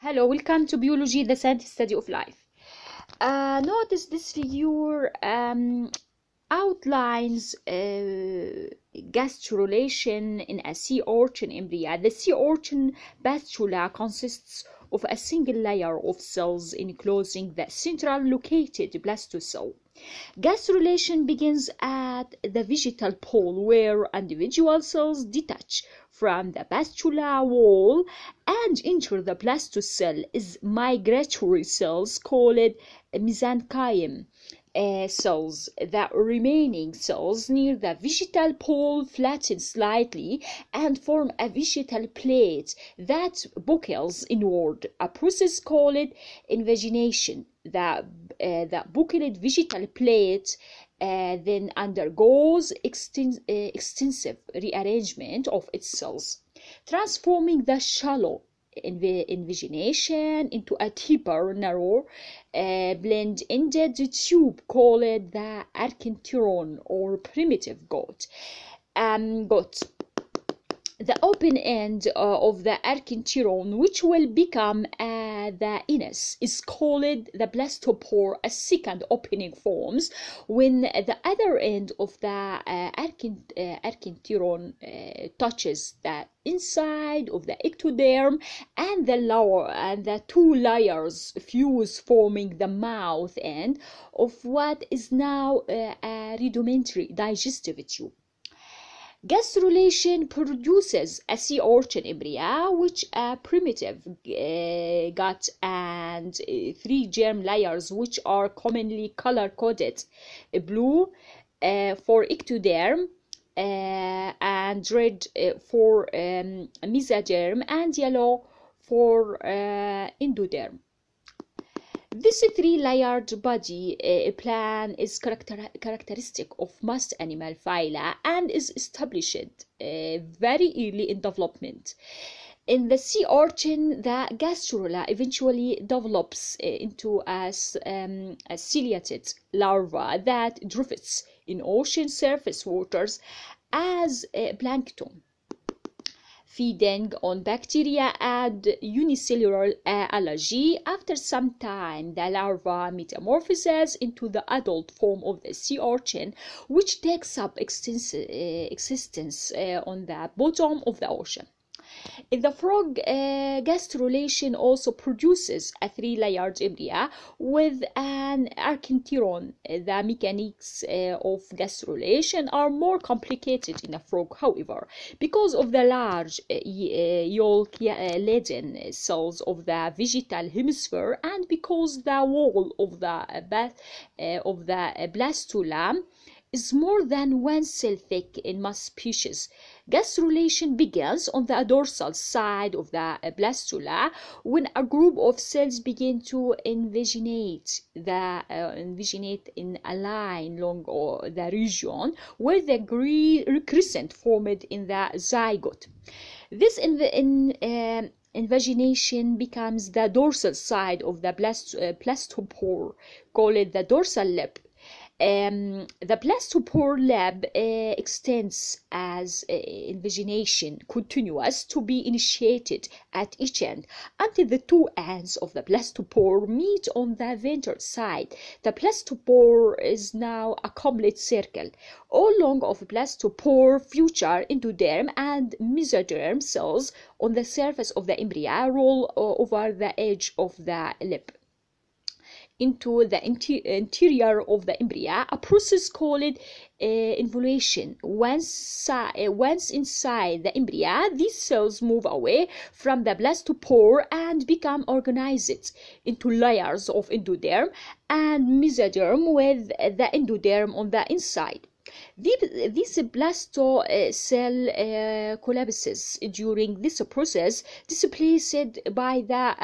Hello, welcome to Biology, the scientific study of life. Notice this figure outlines gastrulation in a sea urchin embryo. The sea urchin bastrula consists of a single layer of cells enclosing the central located blastocell. Gastrulation begins at the vegetal pole, where individual cells detach from the bastrula wall and enter the blastocell as migratory cells called mesenchyme cells. The remaining cells near the vegetal pole flatten slightly and form a vegetal plate that buckles inward, a process called invagination. The bucculed vegetal plate then undergoes extensive rearrangement of its cells, transforming the shallow invagination into a deeper, narrow, blend-ended tube called the archenteron or primitive goat. The open end of the archenteron, which will become the anus, is called the blastopore. A second opening forms when the other end of the archenteron touches the inside of the ectoderm, and the two layers fuse, forming the mouth end of what is now a rudimentary digestive tube. Gastrulation produces a sea urchin embryo, which a primitive gut and three germ layers, which are commonly color-coded: blue for ectoderm, and red for mesoderm, and yellow for endoderm. This three-layered body plan is characteristic of most animal phyla and is established very early in development. In the sea urchin, the gastrula eventually develops into a ciliated larva that drifts in ocean surface waters as plankton, feeding on bacteria and unicellular algae. After some time, the larva metamorphoses into the adult form of the sea urchin, which takes up existence on the bottom of the ocean. In the frog, gastrulation also produces a three-layered embryo with an archenteron. The mechanics of gastrulation are more complicated in a frog, however, because of the large yolk-laden cells of the vegetal hemisphere, and because the wall of the blastula is more than 1 cell thick in most species. Gastrulation begins on the dorsal side of the blastula when a group of cells begin to invaginate in a line along the region where the crescent formed in the zygote. This invagination becomes the dorsal side of the blastopore, called the dorsal lip. The blastopore lab extends as invagination continues to be initiated at each end until the two ends of the blastopore meet on the ventral side. The blastopore is now a complete circle. All along of blastopore future endoderm and mesoderm cells on the surface of the embryo roll over the edge of the lip into the interior of the embryo, a process called involution. Once inside the embryo, these cells move away from the blastopore and become organized into layers of endoderm and mesoderm, with the endoderm on the inside. This blastocell collapses during this process, displaced by the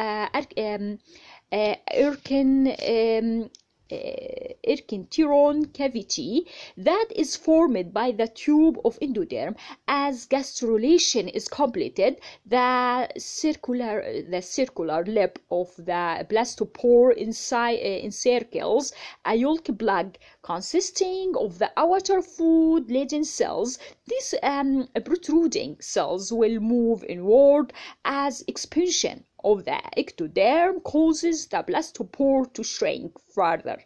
archenteron cavity that is formed by the tube of endoderm. As gastrulation is completed, the circular lip of the blastopore encircles a yolk plug consisting of the outer food-laden cells. These protruding cells will move inward as expansion of the ectoderm causes the blastopore to shrink further.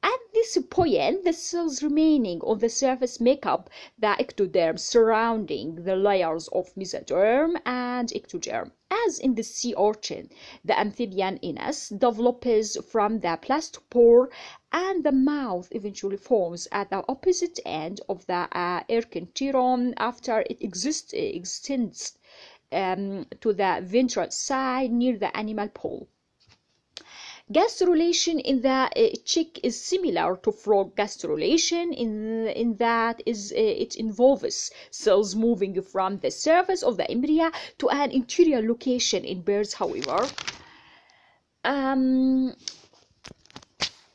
At this point, the cells remaining on the surface make up the ectoderm surrounding the layers of mesoderm and ectoderm. As in the sea urchin, the amphibian anus develops from the blastopore, and the mouth eventually forms at the opposite end of the archenteron after it extends to the ventral side near the animal pole. Gastrulation in the chick is similar to frog gastrulation in that it involves cells moving from the surface of the embryo to an interior location. In birds, however,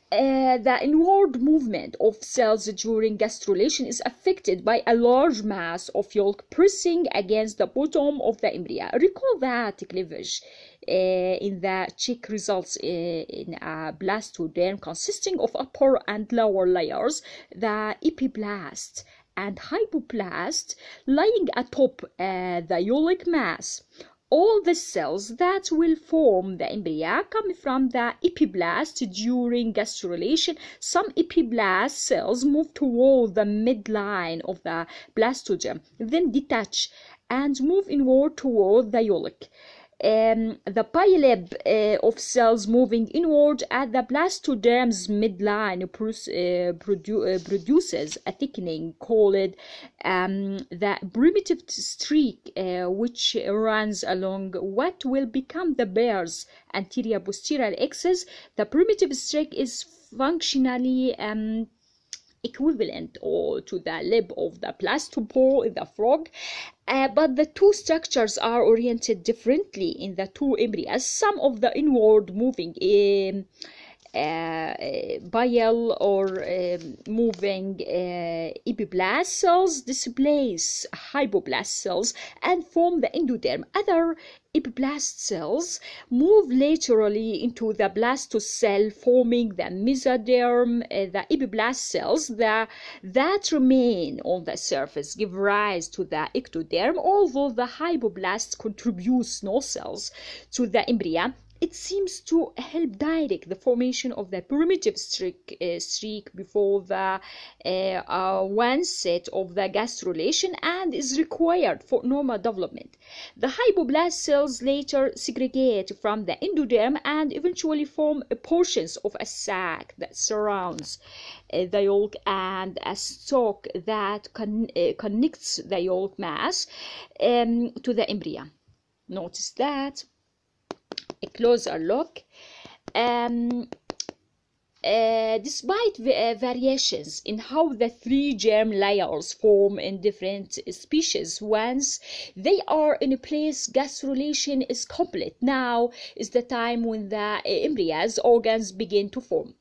the inward movement of cells during gastrulation is affected by a large mass of yolk pressing against the bottom of the embryo. Recall that cleavage in the chick results in a blastoderm consisting of upper and lower layers, the epiblast and hypoblast, lying atop the yolk mass. All the cells that will form the embryo come from the epiblast during gastrulation. Some epiblast cells move toward the midline of the blastoderm, then detach and move inward toward the yolk. The pileb of cells moving inward at the blastoderm's midline produces a thickening called the primitive streak, which runs along what will become the bear's anterior posterior axis. The primitive streak is functionally equivalent to the lip of the blastopore in the frog, but the two structures are oriented differently in the two embryos. Some of the inward moving bile or moving epiblast cells displace hypoblast cells and form the endoderm. Other epiblast cells move laterally into the blastocell, forming the mesoderm. The epiblast cells that remain on the surface give rise to the ectoderm. Although the hypoblast contributes no cells to the embryo, it seems to help direct the formation of the primitive streak before the onset of the gastrulation and is required for normal development. The hypoblast cells later segregate from the endoderm and eventually form portions of a sac that surrounds the yolk and a stalk that connects the yolk mass to the embryo. Notice that. A closer look. Despite variations in how the three germ layers form in different species, once they are in place, gastrulation is complete. Now is the time when the embryo's organs begin to form.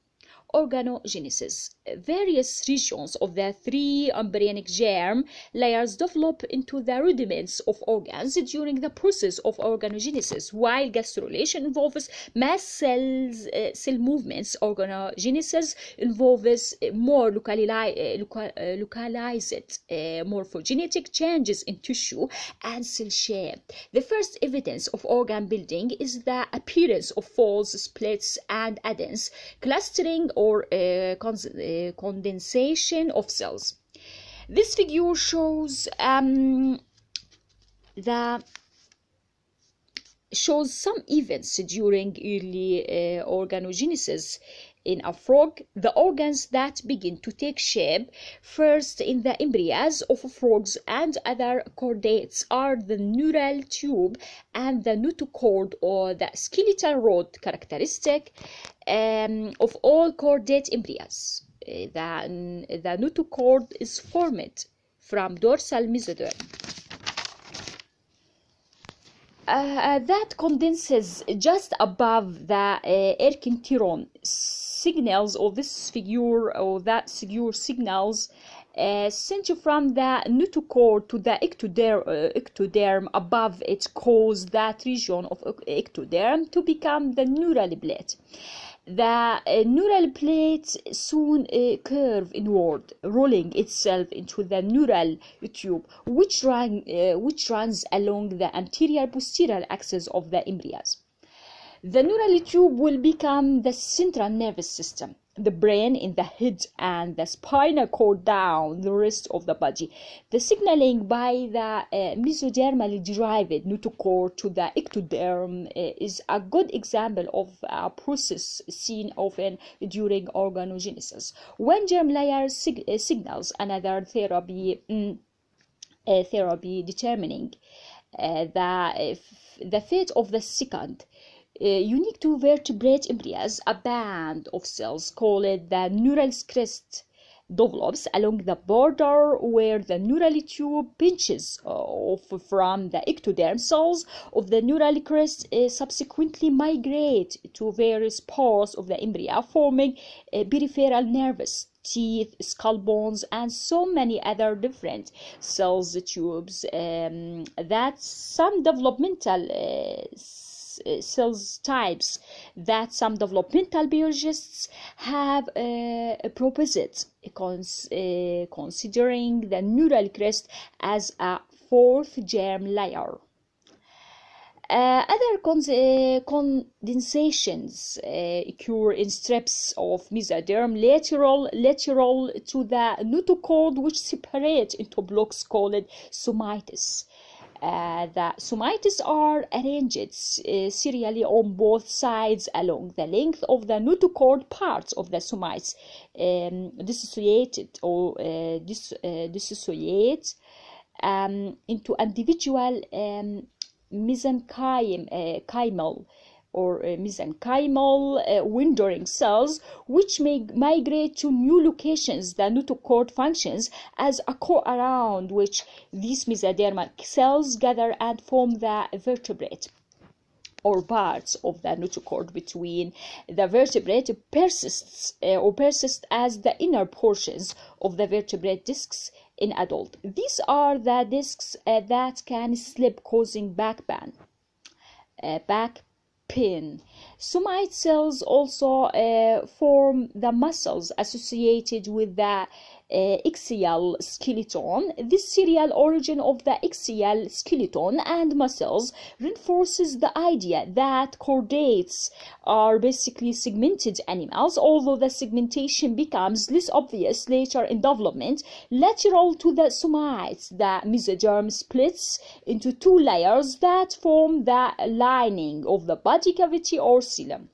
Organogenesis. Various regions of the three embryonic germ layers develop into the rudiments of organs during the process of organogenesis. While gastrulation involves mass cell movements, organogenesis involves more localized morphogenetic changes in tissue and cell shape. The first evidence of organ building is the appearance of folds, splits, and addends, clustering or condensation of cells. This figure shows some events during early organogenesis. In a frog, the organs that begin to take shape first in the embryos of frogs and other chordates are the neural tube and the notochord, or the skeletal rod, characteristic of all chordate embryos. The notochord is formed from dorsal mesoderm that condenses just above the archenteron. Signals of this figure or that figure signals sent from the notochord to the ectoderm above it cause that region of ectoderm to become the neural plate. The neural plate soon curve inward, rolling itself into the neural tube, which runs along the anterior posterior axis of the embryos. The neural tube will become the central nervous system, the brain in the head, and the spinal cord down the rest of the body. The signaling by the mesodermally derived notochord to the ectoderm is a good example of a process seen often during organogenesis. One germ layer signals another therapy determining the fate of the second. Unique to vertebrate embryos, a band of cells called the neural crest develops along the border where the neural tube pinches off from the ectoderm. Cells of the neural crest subsequently migrate to various parts of the embryo, forming peripheral nerves, teeth, skull bones, and so many other different cells tubes that some developmental cells types that some developmental biologists have proposed, considering the neural crest as a fourth germ layer. Other condensations occur in strips of mesoderm lateral to the notochord, which separate into blocks called somites. The somites are arranged serially on both sides along the length of the notochord. Parts of the somites dissociate into individual mesenchymal or mesenchymal windowing cells, which may migrate to new locations. The notochord functions as a core around which these mesodermal cells gather and form the vertebrate or parts of the notochord between the vertebrate persist as the inner portions of the vertebrate discs in adult. These are the discs that can slip, causing back pain. Somite cells also form the muscles associated with the axial skeleton. This serial origin of the axial skeleton and muscles reinforces the idea that chordates are basically segmented animals, although the segmentation becomes less obvious later in development. Lateral to the somites, the mesoderm splits into two layers that form the lining of the body cavity or coelom.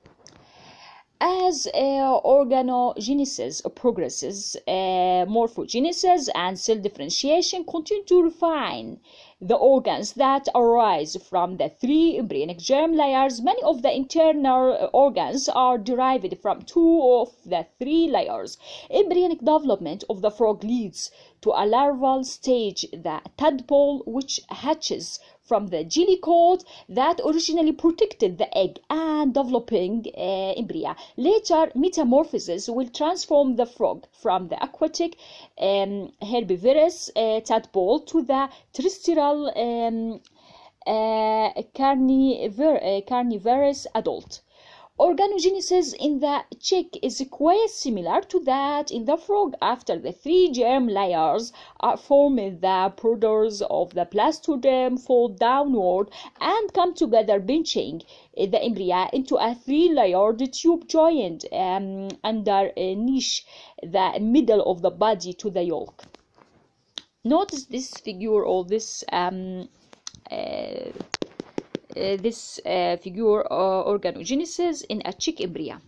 As organogenesis progresses, morphogenesis and cell differentiation continue to refine the organs that arise from the three embryonic germ layers. Many of the internal organs are derived from two of the three layers. Embryonic development of the frog leads to a larval stage, the tadpole, which hatches from the jelly coat that originally protected the egg and developing embryo. Later, metamorphosis will transform the frog from the aquatic herbivorous tadpole to the terrestrial carnivorous adult. Organogenesis in the chick is quite similar to that in the frog. After the three germ layers are formed, the prodders of the plastoderm fall downward and come together, pinching the embryo into a three-layered tube joined underneath the middle of the body to the yolk. Notice this figure or this figure organogenesis in a chick embryo.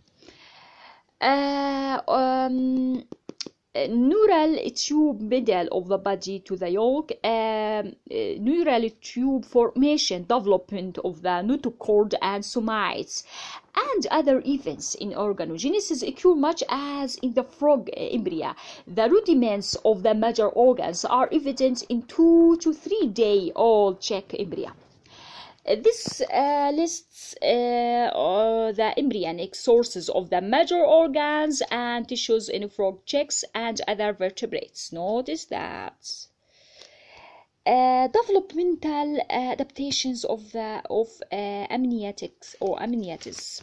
Neural tube middle of the body to the yolk, neural tube formation, development of the notochord and somites, and other events in organogenesis occur much as in the frog embryo. The rudiments of the major organs are evident in 2 to 3 day old chick embryo. This lists the embryonic sources of the major organs and tissues in frog, chicks, and other vertebrates. Notice that. Developmental adaptations of amniotics or amniotis.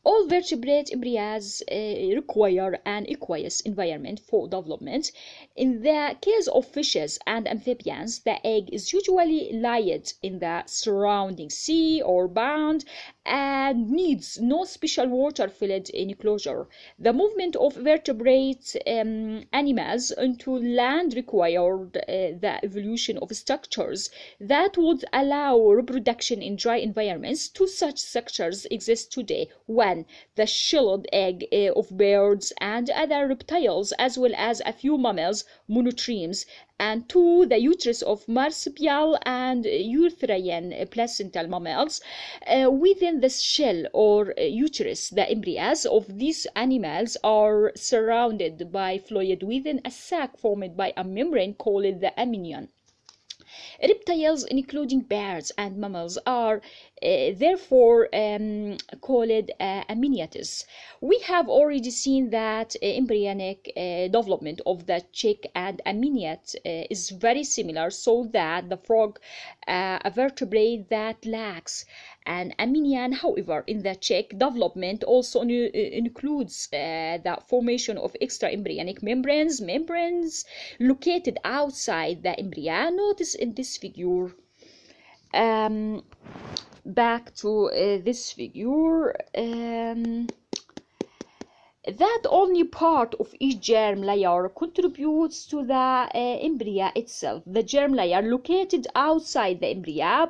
All vertebrate embryos require an aqueous environment for development. In the case of fishes and amphibians, the egg is usually laid in the surrounding sea or pond and needs no special water-filled enclosure. The movement of vertebrate animals into land required the evolution of structures that would allow reproduction in dry environments. Two such structures exist today. One, the shelled egg of birds and other reptiles, as well as a few mammals, monotremes, and two, the uterus of marsupial and Eutherian placental mammals. Within the shell or uterus, the embryos of these animals are surrounded by fluid within a sac formed by a membrane called the amnion. Reptiles, including birds and mammals, are therefore called amniotes. We have already seen that embryonic development of the chick and amniot is very similar, so that the frog, a vertebrate that lacks an amnion, however, in the chick, development also includes the formation of extra embryonic membranes located outside the embryo. Notice in this figure, back to this figure, that only part of each germ layer contributes to the embryo itself. The germ layer located outside the embryo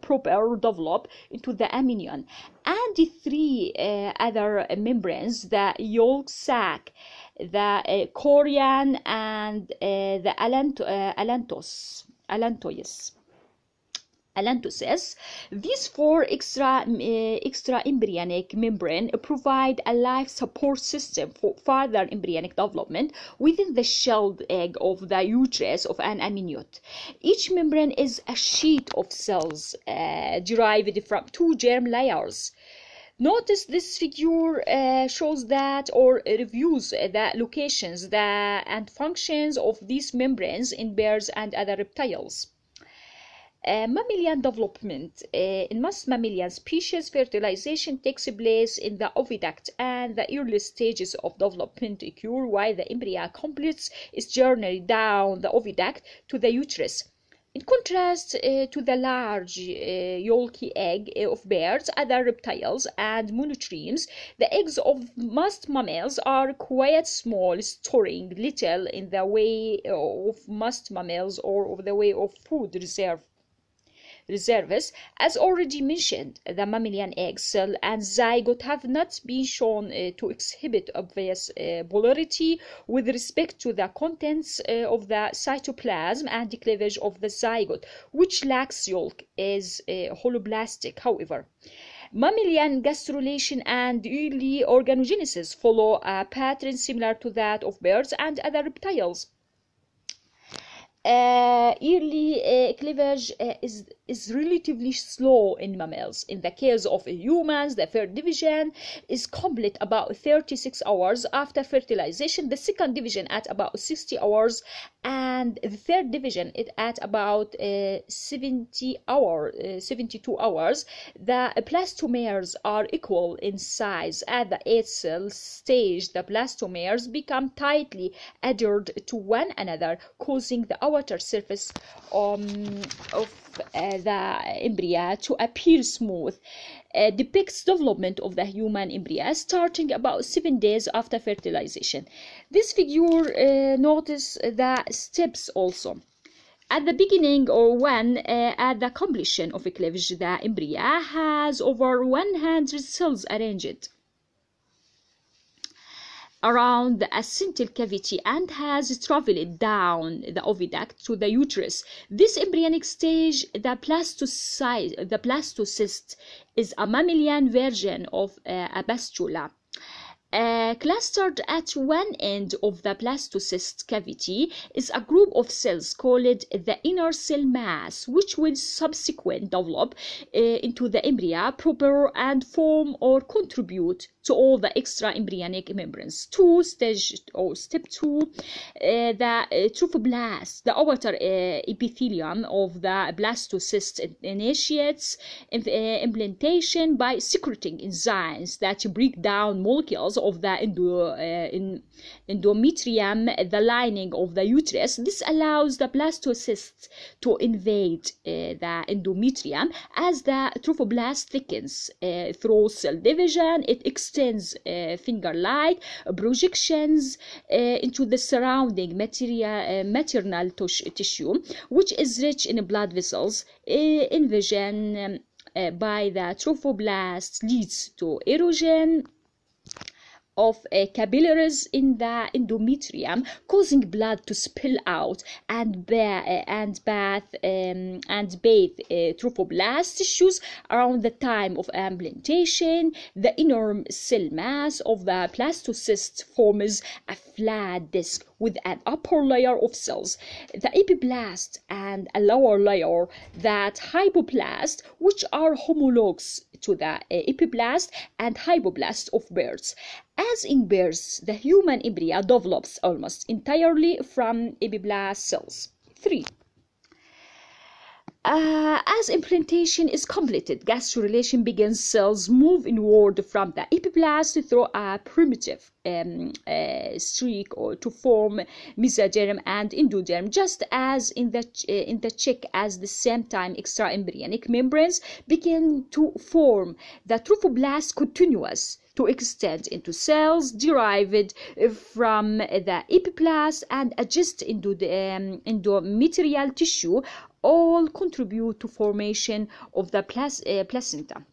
proper develop into the amnion, and the three other membranes, the yolk sac, the chorion, and the allantois. These four extra embryonic membrane provide a life support system for further embryonic development within the shelled egg of the uterus of an amniote. Each membrane is a sheet of cells derived from two germ layers. Notice this figure shows that, or reviews the locations and functions of these membranes in birds and other reptiles. Mammalian development. In most mammalian species, fertilization takes place in the oviduct, and the early stages of development occur while the embryo completes its journey down the oviduct to the uterus. In contrast to the large yolky egg of birds, other reptiles, and monotremes, the eggs of most mammals are quite small, storing little in the way of most mammals or of the way of food reserves. As already mentioned, the mammalian egg cell and zygote have not been shown to exhibit obvious polarity with respect to the contents of the cytoplasm, and the cleavage of the zygote, which lacks yolk, is holoblastic. However, mammalian gastrulation and early organogenesis follow a pattern similar to that of birds and other reptiles. Early cleavage is relatively slow in mammals. In the case of humans, the third division is complete about 36 hours after fertilization, the second division at about 60 hours, and the third division at about 72 hours. The blastomeres are equal in size. At the 8th cell stage, the blastomeres become tightly adhered to one another, causing the outer surface of the embryo to appear smooth. Depicts development of the human embryo starting about 7 days after fertilization. This figure notice the steps also. At the beginning, or when at the completion of a cleavage, the embryo has over 100 cells arranged around the accental cavity and has traveled down the oviduct to the uterus. This embryonic stage, the blastocyst, is a mammalian version of a bastula. Clustered at one end of the blastocyst cavity is a group of cells called the inner cell mass, which will subsequently develop into the embryo proper and form or contribute to all the extra embryonic membranes. Step 2, the trophoblast, the outer epithelium of the blastocyst, initiates implantation by secreting enzymes that break down molecules of the endometrium, the lining of the uterus. This allows the blastocysts to invade the endometrium. As the trophoblast thickens through cell division, it extends finger-like projections into the surrounding maternal tissue, which is rich in blood vessels. Invasion by the trophoblast leads to erosion of capillaries in the endometrium, causing blood to spill out and bathe trophoblast tissues. Around the time of implantation, the inner cell mass of the blastocyst forms a flat disc with an upper layer of cells, the epiblast, and a lower layer, that hypoblast, which are homologs to the epiblast and hypoblast of birds. As in birds, the human embryo develops almost entirely from epiblast cells. 3. As implantation is completed, gastrulation begins. Cells move inward from the epiblast through a primitive streak to form mesoderm and endoderm, just as in the chick. At the same time, extraembryonic membranes begin to form. The trophoblast continues to extend into cells derived from the epiblast and adjust into the endometrial tissue. All contribute to formation of the placenta.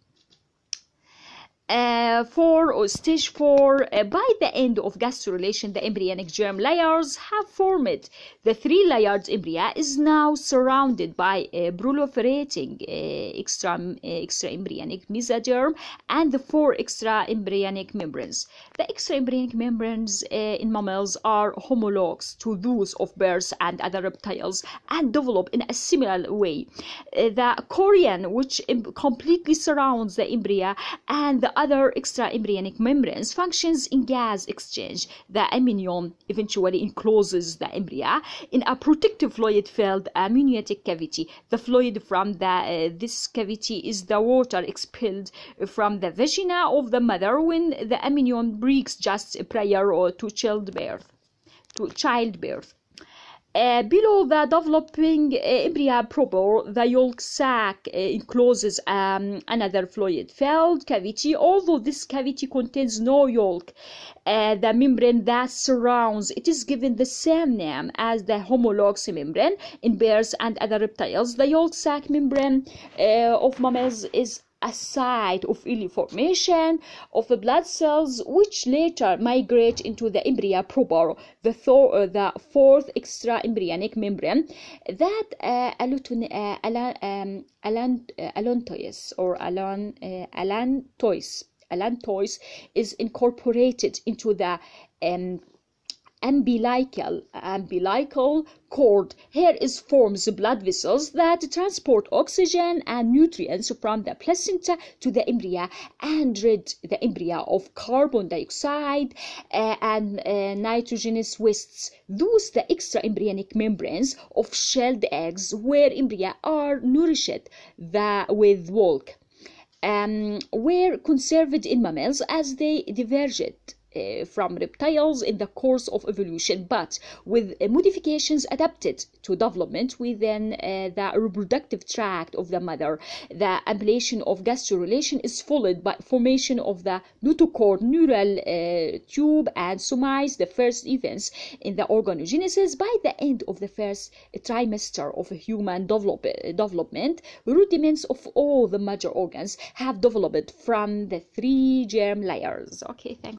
Stage 4, by the end of gastrulation, the embryonic germ layers have formed. The 3-layered embryo is now surrounded by proliferating extraembryonic mesoderm and the 4 extraembryonic membranes. The extraembryonic membranes in mammals are homologs to those of birds and other reptiles and develop in a similar way. The chorion, which completely surrounds the embryo, and the other extraembryonic membranes, functions in gas exchange. The amnion eventually encloses the embryo in a protective fluid-filled amniotic cavity. The fluid from this cavity is the water expelled from the vagina of the mother when the amnion breaks just prior to childbirth. Below the developing embryo proper, the yolk sac encloses another fluid-filled cavity. Although this cavity contains no yolk, the membrane that surrounds it is given the same name as the homologs membrane in birds and other reptiles. The yolk sac membrane of mammals is a site of early formation of the blood cells, which later migrate into the embryo proper. The 4th extraembryonic membrane, that allantois is incorporated into the umbilical cord. Here is forms blood vessels that transport oxygen and nutrients from the placenta to the embryo and rid the embryo of carbon dioxide and nitrogenous wastes. Thus, the extraembryonic membranes of shelled eggs, where embryo are nourished with yolk, were conserved in mammals as they diverged from reptiles in the course of evolution, but with modifications adapted to development within the reproductive tract of the mother. The ablation of gastrulation is followed by formation of the notochord, neural tube, and somites, the first events in the organogenesis. By the end of the first trimester of human development, rudiments of all the major organs have developed from the 3 germ layers. Okay, thanks.